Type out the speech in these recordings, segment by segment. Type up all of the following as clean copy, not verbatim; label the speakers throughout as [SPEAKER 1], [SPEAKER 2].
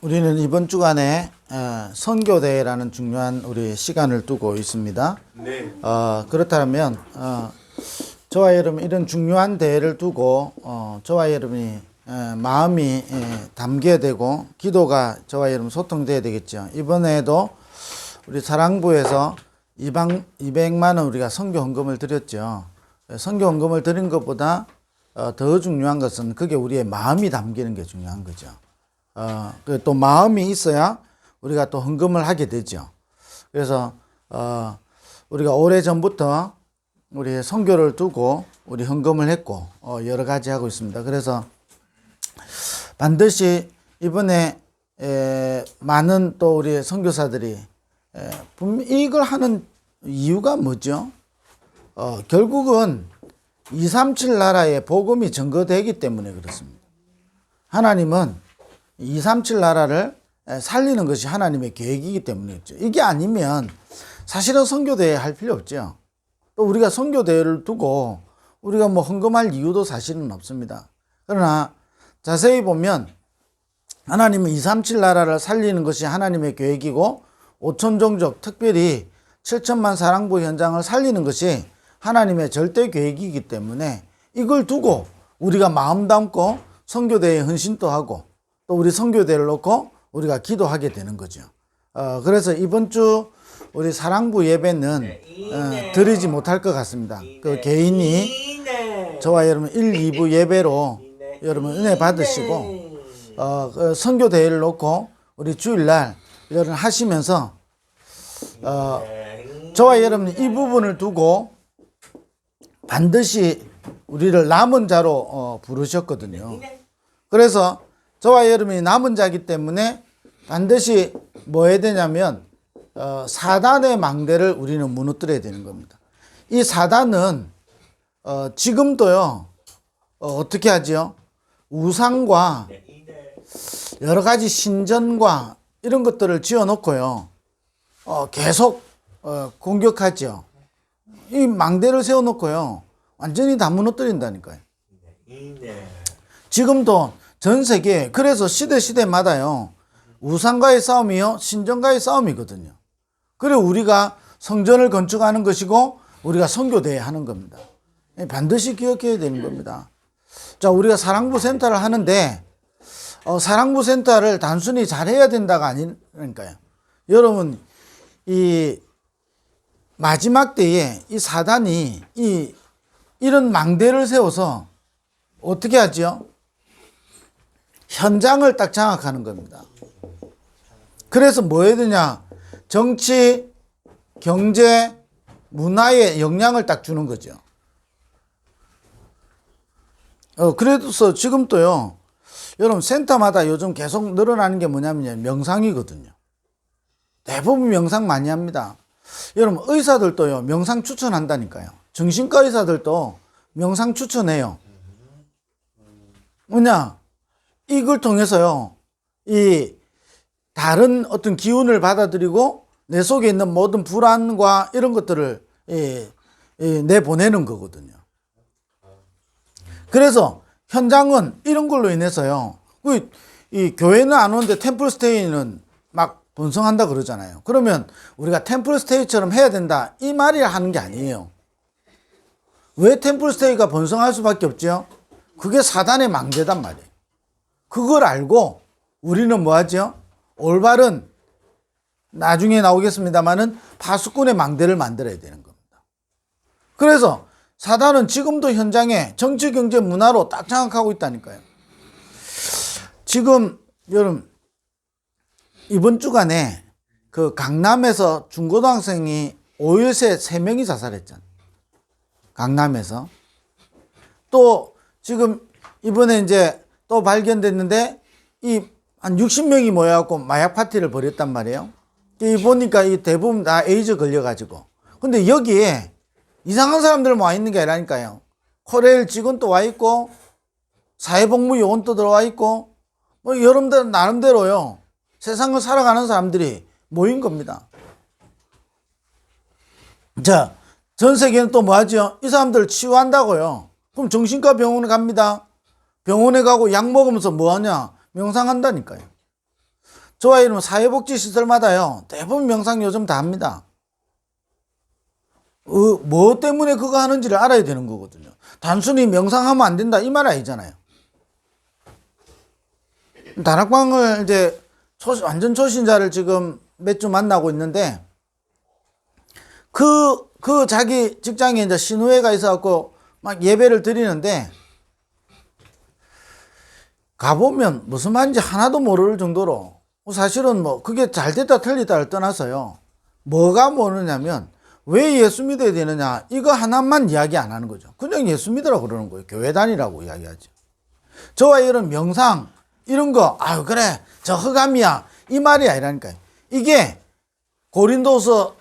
[SPEAKER 1] 우리는 이번 주간에 선교대회라는 중요한 우리 시간을 두고 있습니다.
[SPEAKER 2] 네.
[SPEAKER 1] 그렇다면 저와 여러분 이런 중요한 대회를 두고 저와 여러분이 마음이 담겨야 되고 기도가 저와 여러분 소통돼야 되겠죠. 이번에도 우리 사랑부에서 200만 원 우리가 선교 헌금을 드렸죠. 선교 헌금을 드린 것보다 더 중요한 것은 그게 우리의 마음이 담기는 게 중요한 거죠. 또 마음이 있어야 우리가 또 헌금을 하게 되죠. 그래서 우리가 오래전부터 우리 선교를 두고 우리 헌금을 했고 여러 가지 하고 있습니다. 그래서 반드시 이번에 많은 또 우리 선교사들이 이걸 하는 이유가 뭐죠? 결국은 237 나라의 복음이 증거되기 때문에 그렇습니다. 하나님은 237 나라를 살리는 것이 하나님의 계획이기 때문이죠. 이게 아니면 사실은 선교대회 할 필요 없죠. 또 우리가 선교대회를 두고 우리가 뭐 헌금할 이유도 사실은 없습니다. 그러나 자세히 보면 하나님은 237 나라를 살리는 것이 하나님의 계획이고 5천 종족 특별히 7천만 사랑부 현장을 살리는 것이 하나님의 절대 계획이기 때문에 이걸 두고 우리가 마음 담고 선교대회에 헌신도 하고 또 우리 선교대회를 놓고 우리가 기도하게 되는 거죠. 그래서 이번 주 우리 사랑부 예배는 드리지 못할 것 같습니다. 그 개인이 저와 여러분 1, 2부 예배로 여러분 은혜 받으시고 그 선교대회를 놓고 우리 주일날 여러분 하시면서 저와 여러분 이 부분을 두고 반드시 우리를 남은 자로 부르셨거든요. 그래서 저와 여러분이 남은 자이기 때문에 반드시 뭐 해야 되냐면 사단의 망대를 우리는 무너뜨려야 되는 겁니다. 이 사단은 지금도요 어떻게 하지요? 우상과 여러 가지 신전과 이런 것들을 지어놓고요 계속 공격하죠. 이 망대를 세워놓고요 완전히 다 무너뜨린다니까요. 지금도 전 세계 그래서 시대마다요 우상과의 싸움이요 신전과의 싸움이거든요. 그리고 우리가 성전을 건축하는 것이고 우리가 선교대회 하는 겁니다. 반드시 기억해야 되는 겁니다. 자, 우리가 사랑부 센터를 하는데 사랑부 센터를 단순히 잘해야 된다가 아니니까요. 여러분 이 마지막 때에 이 사단이 이런 망대를 세워서 어떻게 하죠? 현장을 딱 장악하는 겁니다. 그래서 뭐 해야 되냐? 정치, 경제, 문화에 영향을 딱 주는 거죠. 그래서 지금 또요, 여러분 센터마다 요즘 계속 늘어나는 게 뭐냐면 명상이거든요. 대부분 명상 많이 합니다. 여러분 의사들도요, 명상 추천한다니까요. 정신과 의사들도 명상 추천해요. 뭐냐? 이걸 통해서요, 이 다른 어떤 기운을 받아들이고 내 속에 있는 모든 불안과 이런 것들을 내보내는 거거든요. 그래서 현장은 이런 걸로 인해서요, 이 교회는 안 오는데 템플스테이는 막 번성한다 그러잖아요. 그러면 우리가 템플스테이처럼 해야 된다 이 말이 하는 게 아니에요. 왜 템플스테이가 번성할 수밖에 없죠? 그게 사단의 망대단 말이에요. 그걸 알고 우리는 뭐 하죠? 올바른 나중에 나오겠습니다만은 파수꾼의 망대를 만들어야 되는 겁니다. 그래서 사단은 지금도 현장에 정치, 경제, 문화로 딱 장악하고 있다니까요. 지금 여러분 이번 주간에 그 강남에서 중고등학생이 5일 새 3명이 자살했잖아요. 강남에서. 또 지금 이번에 이제 또 발견됐는데 한 60명이 모여갖고 마약 파티를 벌였단 말이에요. 이 보니까 이 대부분 다 에이즈 걸려가지고. 근데 여기에 이상한 사람들만 와 있는 게 아니라니까요. 코레일 직원도 와 있고 사회복무 요원도 들어와 있고 뭐 여러분들 나름대로요 세상을 살아가는 사람들이 모인 겁니다. 자, 전 세계는 또 뭐 하죠? 이 사람들 치유한다고요. 그럼 정신과 병원에 갑니다. 병원에 가고 약 먹으면서 뭐 하냐? 명상한다니까요. 저와 이러면 사회복지시설마다요, 대부분 명상 요즘 다 합니다. 뭐 때문에 그거 하는지를 알아야 되는 거거든요. 단순히 명상하면 안 된다 이 말 아니잖아요. 다락방을 이제 완전 초신자를 지금 몇 주 만나고 있는데, 그 자기 직장에 이제 신우회가 있어갖고 막 예배를 드리는데, 가보면 무슨 말인지 하나도 모를 정도로, 사실은 뭐 그게 잘 됐다 틀리다를 떠나서요, 뭐가 모르냐면 왜 예수 믿어야 되느냐 이거 하나만 이야기 안 하는 거죠. 그냥 예수 믿으라고 그러는 거예요. 교회 다니라고 이야기하죠. 저와 이런 명상 이런 거, 아유 그래 저 흑암이야 이 말이 아니라니까요. 이게 고린도서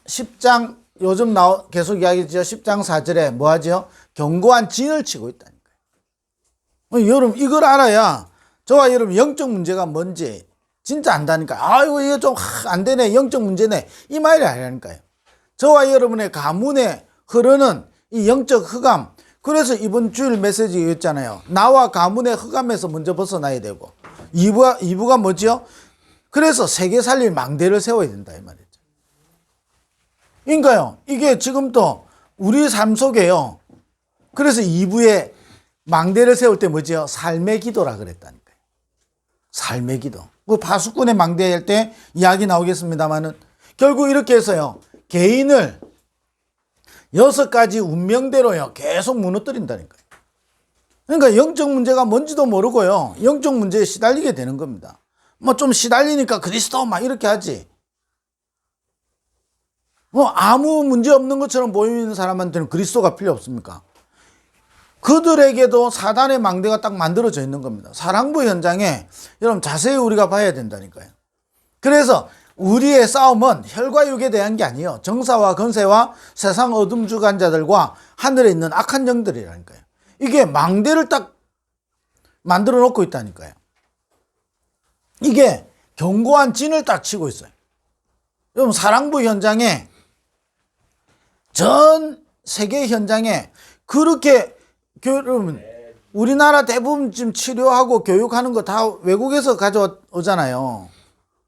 [SPEAKER 1] 10장 요즘 계속 이야기죠. 10장 4절에 뭐 하죠? 견고한 진을 치고 있다니까요. 여러분 이걸 알아야 저와 여러분 영적 문제가 뭔지 진짜 안다니까요. 아이고 이거 좀 안 되네, 영적 문제네 이 말이 아니라니까요. 저와 여러분의 가문에 흐르는 이 영적 흑암, 그래서 이번 주일 메시지였잖아요. 나와 가문의 흑암에서 먼저 벗어나야 되고, 2부가 뭐죠? 그래서 세계 살릴 망대를 세워야 된다 이 말이죠. 그러니까요, 이게 지금 또 우리 삶 속에요, 그래서 2부에 망대를 세울 때 뭐죠? 삶의 기도라 그랬다니까요. 삶의 기도. 그 파수꾼의 망대 할 때 이야기 나오겠습니다만은, 결국 이렇게 해서요, 개인을 6가지 운명대로요 계속 무너뜨린다니까요. 그러니까 영적 문제가 뭔지도 모르고요, 영적 문제에 시달리게 되는 겁니다. 뭐 좀 시달리니까 그리스도 막 이렇게 하지, 뭐 아무 문제 없는 것처럼 보이는 사람한테는 그리스도가 필요 없습니까? 그들에게도 사단의 망대가 딱 만들어져 있는 겁니다. 사랑부 현장에 여러분 자세히 우리가 봐야 된다니까요. 그래서 우리의 싸움은 혈과 육에 대한 게 아니에요. 정사와 건세와 세상 어둠 주관자들과 하늘에 있는 악한 영들이라니까요. 이게 망대를 딱 만들어 놓고 있다니까요. 이게 견고한 진을 딱 치고 있어요. 여러분 사랑부 현장에, 전 세계 현장에 그렇게, 여러분 우리나라 대부분 지금 치료하고 교육하는 거 다 외국에서 가져오잖아요.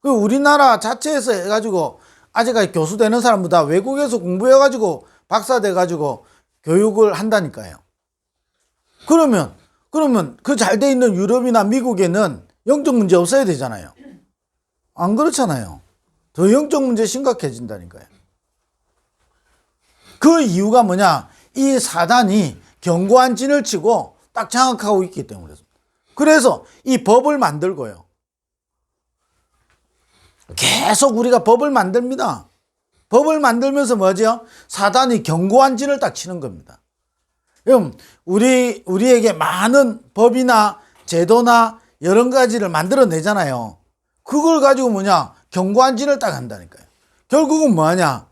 [SPEAKER 1] 그 우리나라 자체에서 해가지고 아직까지 교수 되는 사람보다 외국에서 공부해가지고 박사 돼가지고 교육을 한다니까요. 그러면 그 잘 돼 있는 유럽이나 미국에는 영적 문제 없어야 되잖아요. 안 그렇잖아요. 더 영적 문제 심각해진다니까요. 그 이유가 뭐냐? 이 사단이 견고한 진을 치고 딱 장악하고 있기 때문에. 그래서 이 법을 만들고요, 계속 우리가 법을 만듭니다. 법을 만들면서 뭐죠? 사단이 견고한 진을 딱 치는 겁니다. 그럼 우리에게 많은 법이나 제도나 여러 가지를 만들어내잖아요. 그걸 가지고 뭐냐? 견고한 진을 딱 한다니까요. 결국은 뭐하냐?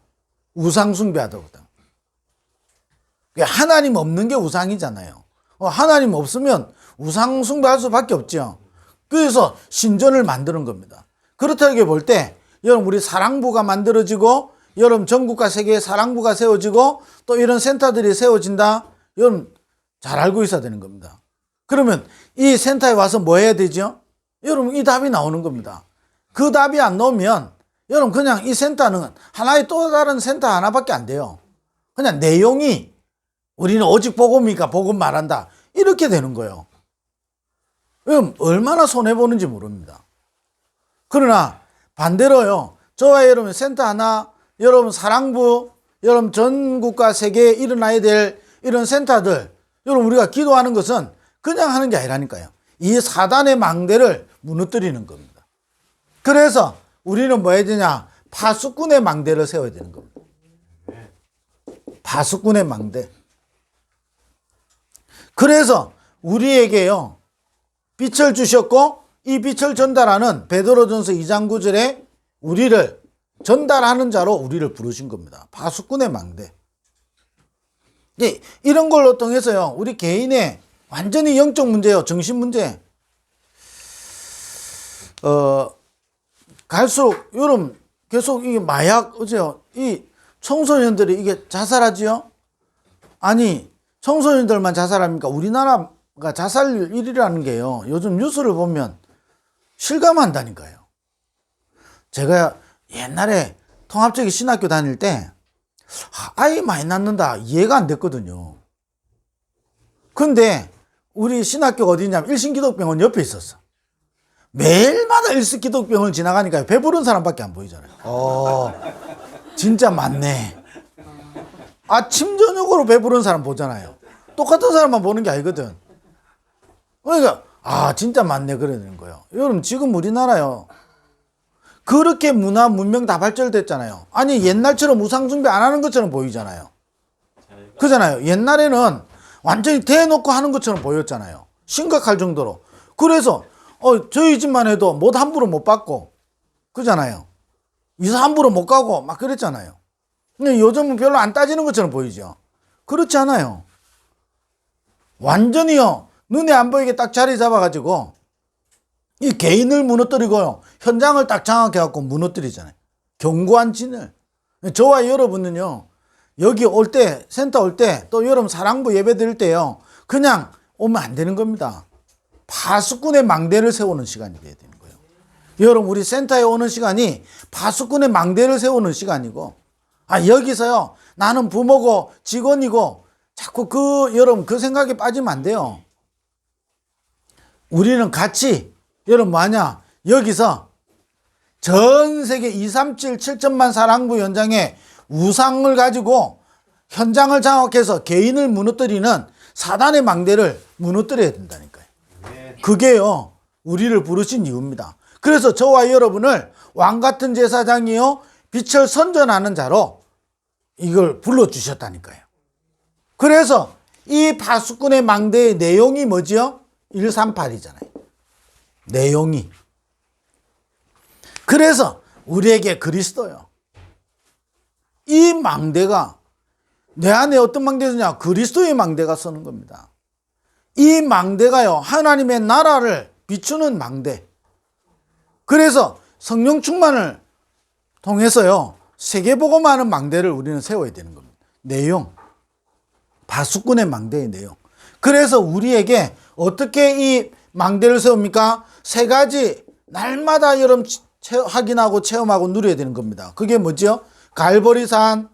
[SPEAKER 1] 우상 숭배하다고. 하나님 없는 게 우상이잖아요. 하나님 없으면 우상 숭배할 수밖에 없죠. 그래서 신전을 만드는 겁니다. 그렇다고 볼 때 여러분 우리 사랑부가 만들어지고, 여러분 전국과 세계에 사랑부가 세워지고, 또 이런 센터들이 세워진다, 여러분 잘 알고 있어야 되는 겁니다. 그러면 이 센터에 와서 뭐 해야 되죠? 여러분 이 답이 나오는 겁니다. 그 답이 안 나오면 여러분 그냥 이 센터는 하나의 또 다른 센터 하나밖에 안 돼요. 그냥 내용이 우리는 오직 복음이니까 복음 말한다 이렇게 되는 거예요. 그럼 얼마나 손해보는지 모릅니다. 그러나 반대로요, 저와 여러분 센터 하나, 여러분 사랑부, 여러분 전국과 세계에 일어나야 될 이런 센터들, 여러분 우리가 기도하는 것은 그냥 하는 게 아니라니까요. 이 사단의 망대를 무너뜨리는 겁니다. 그래서 우리는 뭐 해야 되냐? 파수꾼의 망대를 세워야 되는 겁니다. 파수꾼의 망대. 그래서 우리에게요 빛을 주셨고, 이 빛을 전달하는 베드로전서 2장 9절에 우리를 전달하는 자로 우리를 부르신 겁니다. 파수꾼의 망대. 이런 걸로 통해서요 우리 개인의 완전히 영적 문제요, 정신 문제, 갈수록 여러분 계속 이게 마약, 어제요 이 청소년들이 이게 자살하지요. 아니 청소년들만 자살합니까? 우리나라가 자살률 1위라는 게요, 요즘 뉴스를 보면 실감한다니까요. 제가 옛날에 통합적인 신학교 다닐 때 아이 많이 낳는다 이해가 안 됐거든요. 근데 우리 신학교가 어디냐면 일신기독병원 옆에 있었어. 매일마다 일신기독병원을 지나가니까 배부른 사람밖에 안 보이잖아요. 진짜 많네. 아침 저녁으로 배부른 사람 보잖아요. 똑같은 사람만 보는 게 아니거든. 그러니까 진짜 많네 그러는 거예요. 여러분 지금 우리나라요 그렇게 문화 문명 다 발전됐잖아요. 아니 옛날처럼 우상 숭배 안 하는 것처럼 보이잖아요. 그잖아요. 옛날에는 완전히 대놓고 하는 것처럼 보였잖아요. 심각할 정도로. 그래서 저희 집만 해도 못 함부로 못 받고 그잖아요. 이사 함부로 못 가고 막 그랬잖아요. 근데 요즘은 별로 안 따지는 것처럼 보이죠. 그렇지 않아요. 완전히요 눈에 안 보이게 딱 자리 잡아가지고 이 개인을 무너뜨리고요 현장을 딱 장악해 갖고 무너뜨리잖아요. 견고한 진을. 저와 여러분은요 여기 올 때 센터 올 때 또 여러분 사랑부 예배 드릴 때요 그냥 오면 안 되는 겁니다. 파수꾼의 망대를 세우는 시간이 돼야 되는 거예요. 여러분 우리 센터에 오는 시간이 파수꾼의 망대를 세우는 시간이고 여기서요 나는 부모고 직원이고 자꾸 여러분 그 생각에 빠지면 안 돼요. 우리는 같이 여러분 뭐하냐 여기서 전 세계 237 7천만 사랑부 현장에 우상을 가지고 현장을 장악해서 개인을 무너뜨리는 사단의 망대를 무너뜨려야 된다니까요. 그게요 우리를 부르신 이유입니다. 그래서 저와 여러분을 왕같은 제사장이요 빛을 선전하는 자로 이걸 불러주셨다니까요. 그래서 이 파수꾼의 망대의 내용이 뭐지요? 138이잖아요. 내용이. 그래서 우리에게 그리스도요. 이 망대가 내 안에 어떤 망대냐? 그리스도의 망대가 서는 겁니다. 이 망대가요 하나님의 나라를 비추는 망대. 그래서 성령 충만을 통해서요 세계복음하는 망대를 우리는 세워야 되는 겁니다. 내용. 파수꾼의 망대의 내용. 그래서 우리에게 어떻게 이 망대를 세웁니까? 세 가지 날마다 여러분 확인하고 체험하고 누려야 되는 겁니다. 그게 뭐죠? 갈보리산,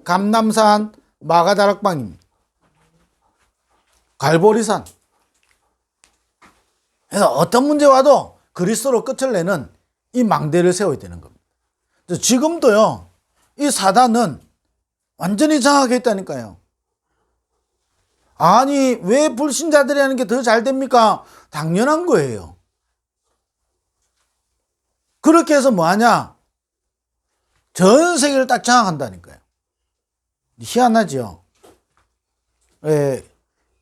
[SPEAKER 1] 감남산, 마가다락방입니다. 갈보리산. 그래서 어떤 문제 와도 그리스도로 끝을 내는 이 망대를 세워야 되는 겁니다. 지금도요 이 사단은 완전히 장악했다니까요. 아니 왜 불신자들이 하는 게 더 잘 됩니까? 당연한 거예요. 그렇게 해서 뭐하냐? 전 세계를 딱 장악한다니까요. 희한하죠.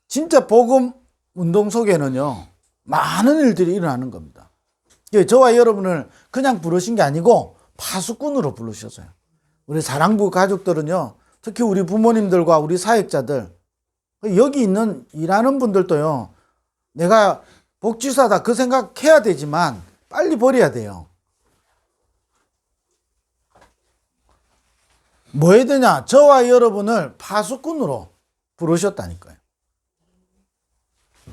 [SPEAKER 1] 진짜 복음 운동 속에는요 많은 일들이 일어나는 겁니다. 저와 여러분을 그냥 부르신 게 아니고 파수꾼으로 부르셨어요. 우리 사랑부 가족들은요 특히 우리 부모님들과 우리 사역자들 여기 있는 일하는 분들도요 내가 복지사다 그 생각해야 되지만 빨리 버려야 돼요. 뭐 해야 되냐? 저와 여러분을 파수꾼으로 부르셨다니까요.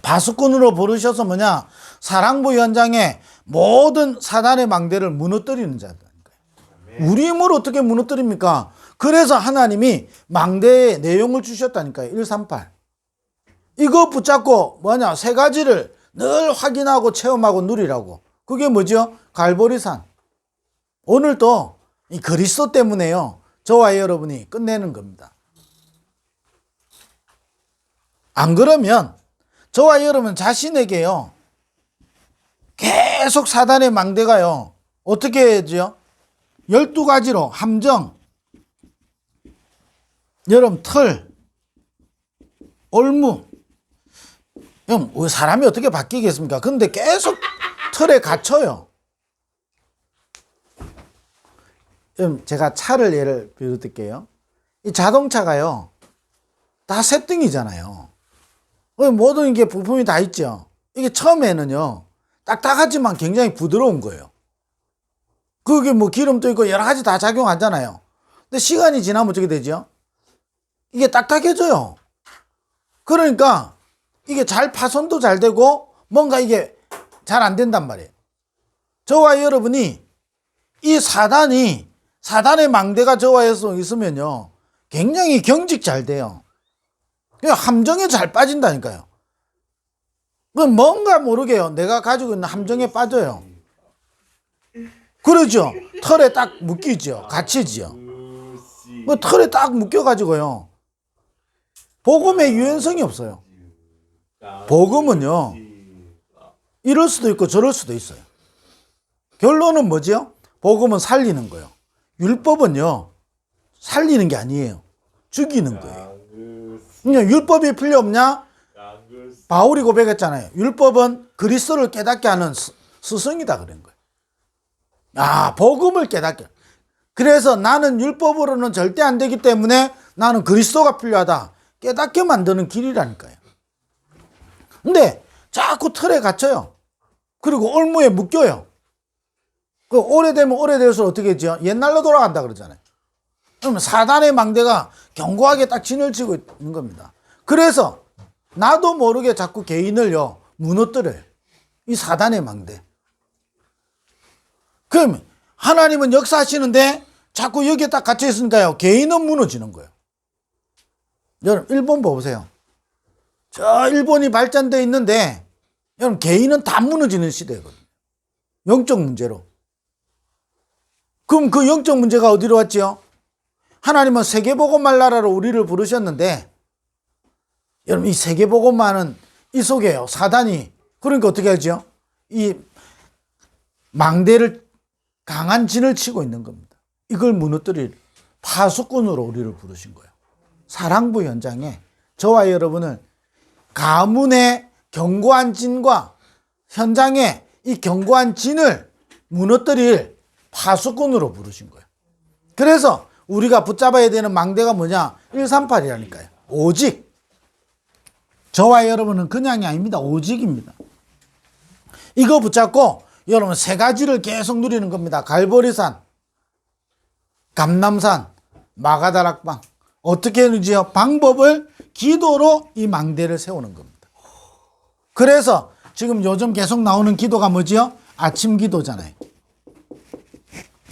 [SPEAKER 1] 파수꾼으로 부르셔서 뭐냐? 사랑부 현장에 모든 사단의 망대를 무너뜨리는 자다니까요. 우리 힘으로 어떻게 무너뜨립니까? 그래서 하나님이 망대의 내용을 주셨다니까요. 138. 이거 붙잡고 뭐냐? 세 가지를 늘 확인하고 체험하고 누리라고. 그게 뭐죠? 갈보리산. 오늘도 이 그리스도 때문에요. 저와 여러분이 끝내는 겁니다. 안 그러면 저와 여러분 자신에게요. 계속 사단의 망대가요. 어떻게 해야죠? 12가지로 함정, 여러분 틀, 올무. 왜 사람이 어떻게 바뀌겠습니까? 근데 계속 틀에 갇혀요. 제가 차를 예를 들게요. 이 자동차가요. 다 새등이잖아요. 모든 게 부품이 다 있죠. 이게 처음에는요. 딱딱하지만 굉장히 부드러운 거예요. 그게 뭐 기름도 있고 여러 가지 다 작용하잖아요. 근데 시간이 지나면 어떻게 되죠? 이게 딱딱해져요. 그러니까 이게 잘 파손도 잘 되고 뭔가 이게 잘 안 된단 말이에요. 저와 여러분이 이 사단의 망대가 저와 있으면요, 굉장히 경직 잘 돼요. 함정에 잘 빠진다니까요. 뭔가 모르게요, 내가 가지고 있는 함정에 빠져요. 그러죠. 털에 딱 묶이죠. 갇히죠. 털에 딱 묶여가지고요, 복음의 유연성이 없어요. 복음은요, 이럴 수도 있고 저럴 수도 있어요. 결론은 뭐지요? 복음은 살리는 거예요. 율법은요, 살리는 게 아니에요. 죽이는 거예요. 그러니까 율법이 필요 없냐? 바울이 고백했잖아요. 율법은 그리스도를 깨닫게 하는 스승이다 그런 거예요. 복음을 깨닫게. 그래서 나는 율법으로는 절대 안 되기 때문에 나는 그리스도가 필요하다, 깨닫게 만드는 길이라니까요. 근데 자꾸 틀에 갇혀요. 그리고 올무에 묶여요. 그 오래되면 오래될수록 어떻게 했죠? 옛날로 돌아간다 그러잖아요. 그러면 사단의 망대가 견고하게 딱 진을 치고 있는 겁니다. 그래서 나도 모르게 자꾸 개인을요, 무너뜨려요. 이 사단의 망대. 그럼 하나님은 역사하시는데 자꾸 여기에 딱 갇혀 있으니까요, 개인은 무너지는 거예요. 여러분, 일본 보세요. 저 일본이 발전되어 있는데 여러분, 개인은 다 무너지는 시대거든요. 영적 문제로. 그럼 그 영적 문제가 어디로 왔지요? 하나님은 세계복음할 나라로 우리를 부르셨는데, 여러분, 이 세계복음만은 이 속에요, 사단이. 그러니까 어떻게 하죠? 이 망대를, 강한 진을 치고 있는 겁니다. 이걸 무너뜨릴 파수꾼으로 우리를 부르신 거예요. 사랑부 현장에 저와 여러분을 가문의 견고한 진과 현장에 이 견고한 진을 무너뜨릴 파수꾼으로 부르신 거예요. 그래서 우리가 붙잡아야 되는 망대가 뭐냐? 138이라니까요. 오직. 저와 여러분은 그냥이 아닙니다. 오직입니다. 이거 붙잡고 여러분 세 가지를 계속 누리는 겁니다. 갈보리산, 감남산, 마가다락방. 어떻게 하는지요? 방법을 기도로 이 망대를 세우는 겁니다. 그래서 지금 요즘 계속 나오는 기도가 뭐지요? 아침 기도잖아요.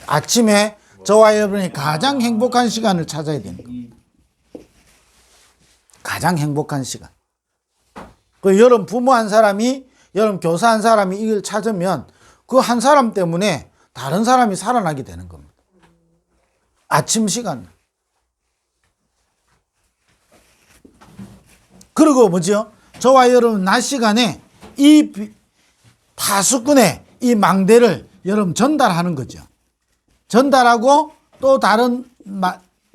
[SPEAKER 1] 아침에 저와 여러분이 가장 행복한 시간을 찾아야 되는 겁니다. 가장 행복한 시간. 그 여러분 부모 한 사람이, 여러분 교사 한 사람이 이걸 찾으면 그 한 사람 때문에 다른 사람이 살아나게 되는 겁니다. 아침 시간. 그리고 뭐죠? 저와 여러분 낮 시간에 이 파수꾼의 이 망대를 여러분 전달하는 거죠. 전달하고 또 다른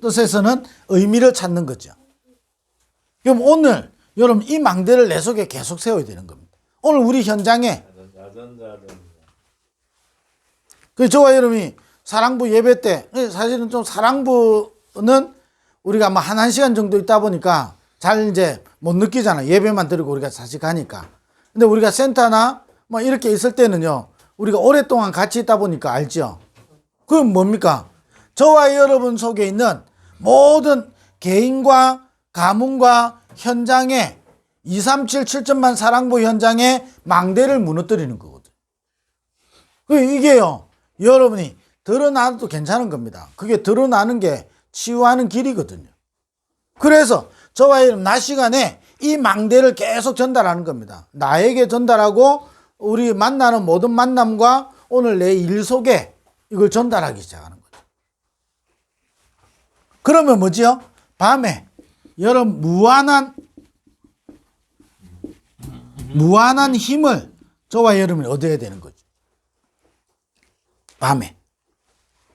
[SPEAKER 1] 뜻에서는 의미를 찾는 거죠. 그럼 오늘 여러분 이 망대를 내 속에 계속 세워야 되는 겁니다. 오늘 우리 현장에 저와 여러분이 사랑부 예배 때, 사실은 좀 사랑부는 우리가 뭐 한 시간 정도 있다 보니까 잘 이제 못 느끼잖아요. 예배만 드리고 우리가 사실 가니까. 근데 우리가 센터나 뭐 이렇게 있을 때는요, 우리가 오랫동안 같이 있다 보니까 알죠. 그럼 뭡니까? 저와 여러분 속에 있는 모든 개인과 가문과 현장에 237 7천만 사랑부 현장에 망대를 무너뜨리는 거거든요. 이게요, 여러분이 드러나도 괜찮은 겁니다. 그게 드러나는 게 치유하는 길이거든요. 그래서 저와 여러분 낮 시간에 이 망대를 계속 전달하는 겁니다. 나에게 전달하고 우리 만나는 모든 만남과 오늘 내 일 속에 이걸 전달하기 시작하는 거죠. 그러면 뭐지요? 밤에 여러분 무한한 힘을 저와 여러분이 얻어야 되는 거죠. 밤에.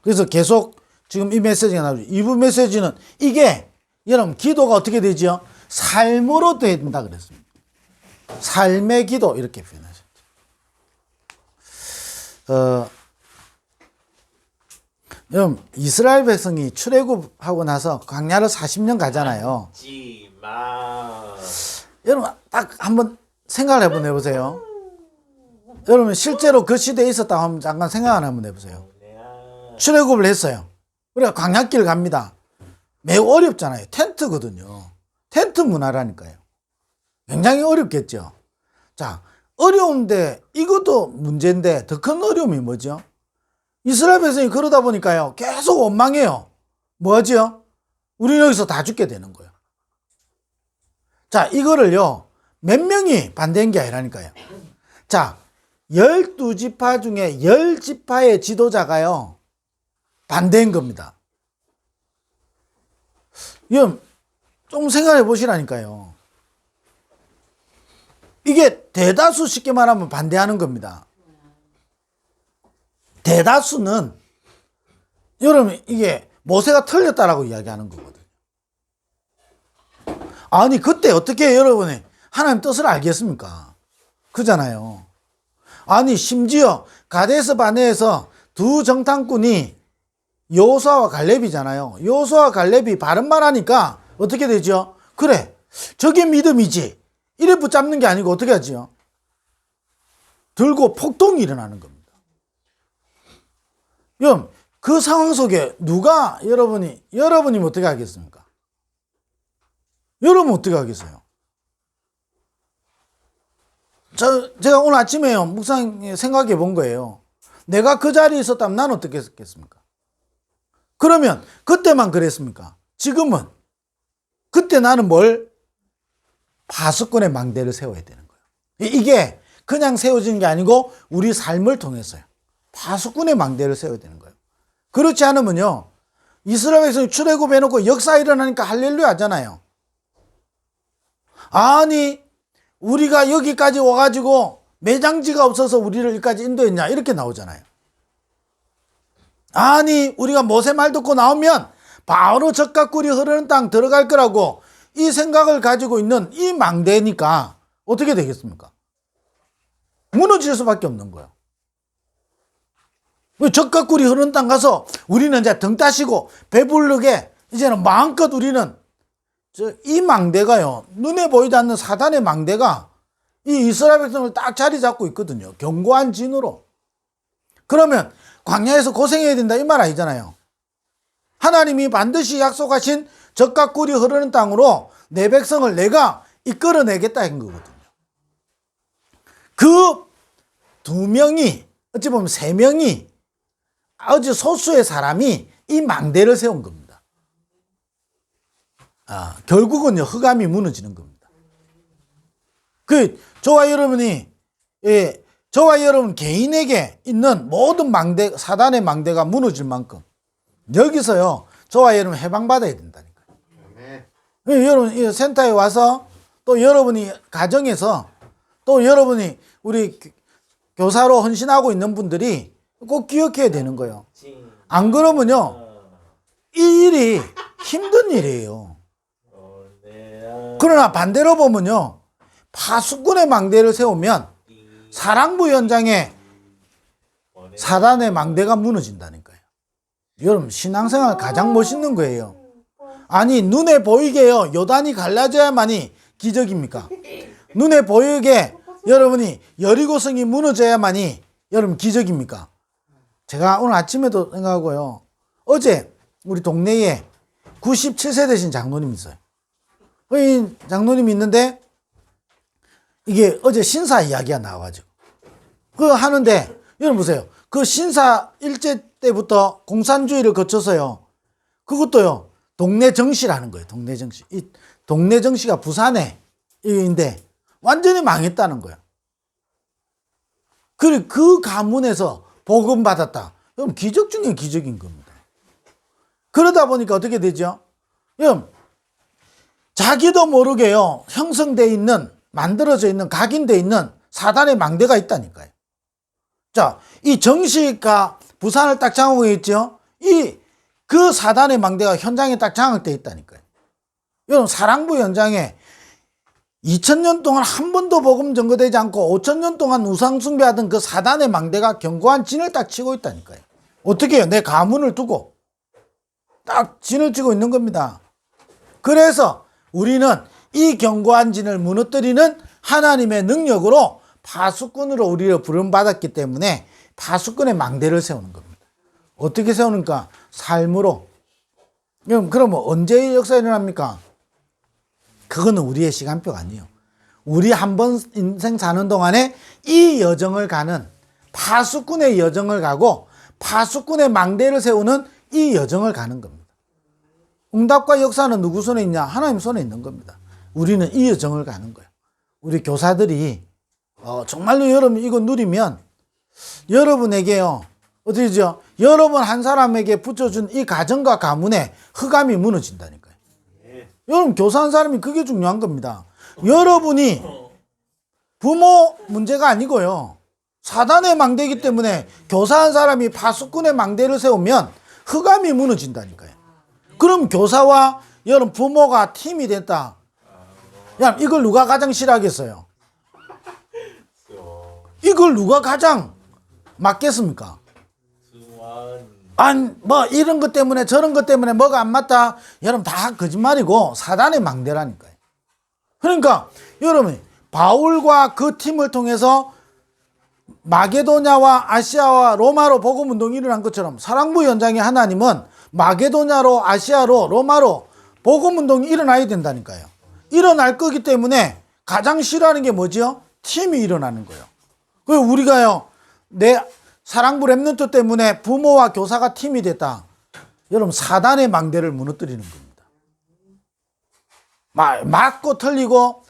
[SPEAKER 1] 그래서 계속 지금 이 메시지가 나오죠. 2부 메시지는 이게 여러분 기도가 어떻게 되죠? 삶으로 된다 그랬습니다. 삶의 기도 이렇게 표현하셨죠. 여러분 이스라엘 백성이 출애굽하고 나서 광야를 40년 가잖아요. 여러분 딱 한번 생각을 한번 해보세요. 여러분 실제로 그 시대에 있었다고 하면 잠깐 생각을 한번 해보세요. 출애굽을 했어요. 우리가 광야길 갑니다. 매우 어렵잖아요. 텐트거든요. 텐트 문화라니까요. 굉장히 어렵겠죠. 자, 어려운데 이것도 문제인데 더 큰 어려움이 뭐죠? 이스라엘 백성이 그러다 보니까요, 계속 원망해요. 뭐죠? 우리 여기서 다 죽게 되는 거예요. 자, 이거를요, 몇 명이 반대한 게 아니라니까요. 자, 12지파 중에 10지파의 지도자가요, 반대한 겁니다. 이건 좀 생각해 보시라니까요. 이게 대다수, 쉽게 말하면 반대하는 겁니다. 대다수는, 여러분, 이게 모세가 틀렸다라고 이야기하는 거거든요. 아니, 그때 어떻게 여러분이 하나님 뜻을 알겠습니까? 그잖아요. 아니, 심지어 가데스 바네에서 두 정탐꾼이 여호수아와 갈렙이잖아요. 여호수아와 갈렙이 바른 말 하니까 어떻게 되죠? 그래, 저게 믿음이지. 이래 붙잡는 게 아니고 어떻게 하지요? 들고 폭동이 일어나는 겁니다. 그럼 그 상황 속에 누가 여러분이 어떻게 하겠습니까? 여러분 어떻게 하겠어요? 제가 오늘 아침에요, 묵상 생각해 본 거예요. 내가 그 자리에 있었다면 난 어떻게 했겠습니까? 그러면 그때만 그랬습니까? 지금은 그때 나는 파수꾼의 망대를 세워야 되는 거예요. 이게 그냥 세워지는 게 아니고 우리 삶을 통해서요, 파수꾼의 망대를 세워야 되는 거예요. 그렇지 않으면요, 이스라엘 백성이 출애굽해놓고 역사 일어나니까 할렐루야 하잖아요. 아니, 우리가 여기까지 와가지고 매장지가 없어서 우리를 여기까지 인도했냐, 이렇게 나오잖아요. 아니, 우리가 모세 말 듣고 나오면 바로 젖과 꿀이 흐르는 땅 들어갈 거라고 이 생각을 가지고 있는 이 망대니까 어떻게 되겠습니까? 무너질 수밖에 없는 거예요. 젖과 꿀이 흐르는 땅 가서 우리는 이제 등 따시고 배부르게 이제는 마음껏 우리는, 이 망대가요, 눈에 보이지 않는 사단의 망대가 이 이스라엘 백성을 딱 자리 잡고 있거든요. 견고한 진으로. 그러면 광야에서 고생해야 된다, 이 말 아니잖아요. 하나님이 반드시 약속하신 젖과 꿀이 흐르는 땅으로 내 백성을 내가 이끌어내겠다 한 거거든요. 그 두 명이, 어찌 보면 세 명이, 아주 소수의 사람이 이 망대를 세운 겁니다. 결국은요, 흑암이 무너지는 겁니다. 저와 여러분이, 저와 여러분 개인에게 있는 모든 망대, 사단의 망대가 무너질 만큼 여기서요, 저와 여러분 해방받아야 된다니까요. 여러분, 이 센터에 와서 또 여러분이 가정에서 또 여러분이 우리 교사로 헌신하고 있는 분들이 꼭 기억해야 되는 거예요. 안 그러면요, 이 일이 힘든 일이에요. 그러나 반대로 보면요, 파수꾼의 망대를 세우면 사랑부 현장에 사단의 망대가 무너진다니까요. 여러분, 신앙생활 가장 멋있는 거예요. 아니, 눈에 보이게요, 요단이 갈라져야만이 기적입니까? 눈에 보이게 여러분이 여리고성이 무너져야만이 여러분 기적입니까? 제가 오늘 아침에도 생각하고요, 어제 우리 동네에 97세 되신 장로님이 있어요. 이 장로님이 있는데 이게 어제 신사 이야기가 나와가지고 하는데, 여러분 보세요, 그 신사 일제 때부터 공산주의를 거쳐서요, 그것도요 동네 정시라는 거예요. 동네 정시. 이 동네 정시가 부산에 인데 완전히 망했다는 거예요. 그리고 그 가문에서 복음 받았다. 여러분, 기적 중에 기적인 겁니다. 그러다 보니까 어떻게 되죠? 여러분, 자기도 모르게요, 형성되어 있는, 만들어져 있는, 각인되어 있는 사단의 망대가 있다니까요. 자, 이 정시가 부산을 딱 장악해 있죠? 그 사단의 망대가 현장에 딱 장악되어 있다니까요. 여러분, 사랑부 현장에 2000년 동안 한 번도 복음 전거되지 않고 5000년 동안 우상숭배하던 그 사단의 망대가 견고한 진을 딱 치고 있다니까요. 어떻게 해요? 내 가문을 두고 딱 진을 치고 있는 겁니다. 그래서 우리는 이 견고한 진을 무너뜨리는 하나님의 능력으로 파수꾼으로 우리를 부름받았기 때문에 파수꾼의 망대를 세우는 겁니다. 어떻게 세우는가? 삶으로. 그러면 언제 역사가 일어납니까? 그거는 우리의 시간표가 아니에요. 우리 한 번 인생 사는 동안에 이 여정을 가는, 파수꾼의 여정을 가고 파수꾼의 망대를 세우는 이 여정을 가는 겁니다. 응답과 역사는 누구 손에 있냐? 하나님 손에 있는 겁니다. 우리는 이 여정을 가는 거예요. 우리 교사들이 정말로 여러분 이거 누리면 여러분에게요, 어떻게죠? 여러분 한 사람에게 붙여준 이 가정과 가문의 흑암이 무너진다니까요. 여러분 교사 한 사람이 그게 중요한 겁니다. 여러분이 부모 문제가 아니고요, 사단의 망대이기 때문에 교사 한 사람이 파수꾼의 망대를 세우면 흑암이 무너진다니까요. 그럼 교사와 여러분 부모가 팀이 됐다. 야, 이걸 누가 가장 싫어하겠어요? 이걸 누가 가장 맞겠습니까? 아니, 뭐 이런 것 때문에 저런 것 때문에 뭐가 안 맞다. 여러분 다 거짓말이고 사단의 망대라니까요. 그러니까 여러분 바울과 그 팀을 통해서 마게도냐와 아시아와 로마로 복음 운동이 일어난 것처럼 사랑부 현장의 하나님은 마게도냐로 아시아로 로마로 복음 운동이 일어나야 된다니까요. 일어날 거기 때문에 가장 싫어하는 게 뭐지요? 팀이 일어나는 거예요. 그 우리가요, 내 사랑부 랩런트 때문에 부모와 교사가 팀이 됐다. 여러분 사단의 망대를 무너뜨리는 겁니다. 맞고 틀리고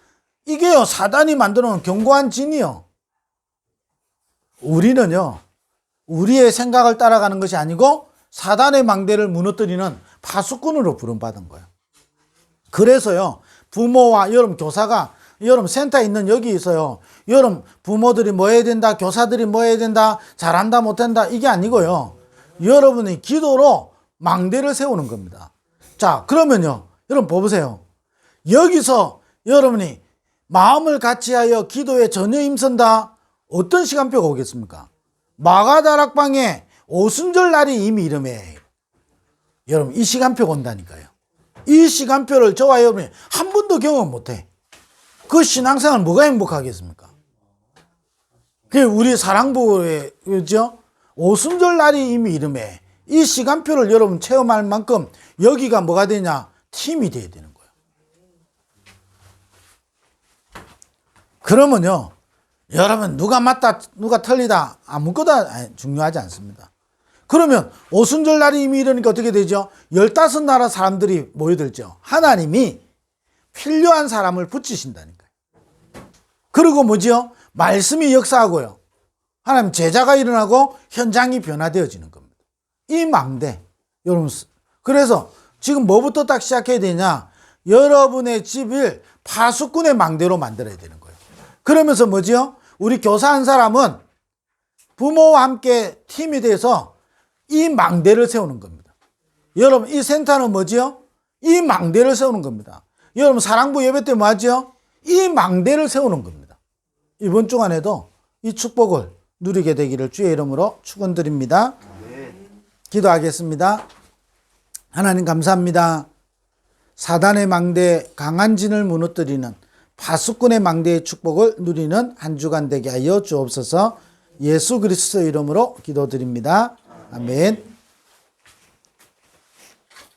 [SPEAKER 1] 이게요 사단이 만드는 견고한 진이요. 우리는요 우리의 생각을 따라가는 것이 아니고 사단의 망대를 무너뜨리는 파수꾼으로 부름받은 거예요. 그래서요 부모와 여러분 교사가 여러분 센터에 있는 여기 있어요. 여러분 부모들이 뭐 해야 된다, 교사들이 뭐 해야 된다, 잘한다 못한다 이게 아니고요, 여러분이 기도로 망대를 세우는 겁니다. 자 그러면요 여러분 보세요. 여기서 여러분이 마음을 같이하여 기도에 전혀 힘쓴다. 어떤 시간표가 오겠습니까? 마가다락방에 오순절 날이 이미 이름에 여러분 이 시간표가 온다니까요. 이 시간표를 저와 여러분이 한 번도 경험 못해. 그 신앙생활 뭐가 행복하겠습니까? 그 우리 사랑부의 그죠? 오순절 날이 이미 이름에 이 시간표를 여러분 체험할 만큼 여기가 뭐가 되냐? 팀이 돼야 되는 거예요. 그러면요 여러분 누가 맞다 누가 틀리다 아무것도 중요하지 않습니다. 그러면 오순절 날이 이미 이러니까 어떻게 되죠? 15나라 사람들이 모여들죠. 하나님이 필요한 사람을 붙이신다니까요. 그리고 뭐지요? 말씀이 역사하고요, 하나님 제자가 일어나고 현장이 변화되어지는 겁니다. 이 망대 여러분, 그래서 지금 뭐부터 딱 시작해야 되냐? 여러분의 집을 파수꾼의 망대로 만들어야 되는 거예요. 그러면서 뭐지요? 우리 교사 한 사람은 부모와 함께 팀이 돼서 이 망대를 세우는 겁니다. 여러분 이 센터는 뭐지요? 이 망대를 세우는 겁니다. 여러분 사랑부 예배 때 뭐하죠? 이 망대를 세우는 겁니다. 이번 주간에도 이 축복을 누리게 되기를 주의 이름으로 축원드립니다. 기도하겠습니다. 하나님 감사합니다. 사단의 망대, 강한 진을 무너뜨리는 파수꾼의 망대의 축복을 누리는 한 주간 되게 하여 주옵소서. 예수 그리스도 이름으로 기도드립니다. 아멘.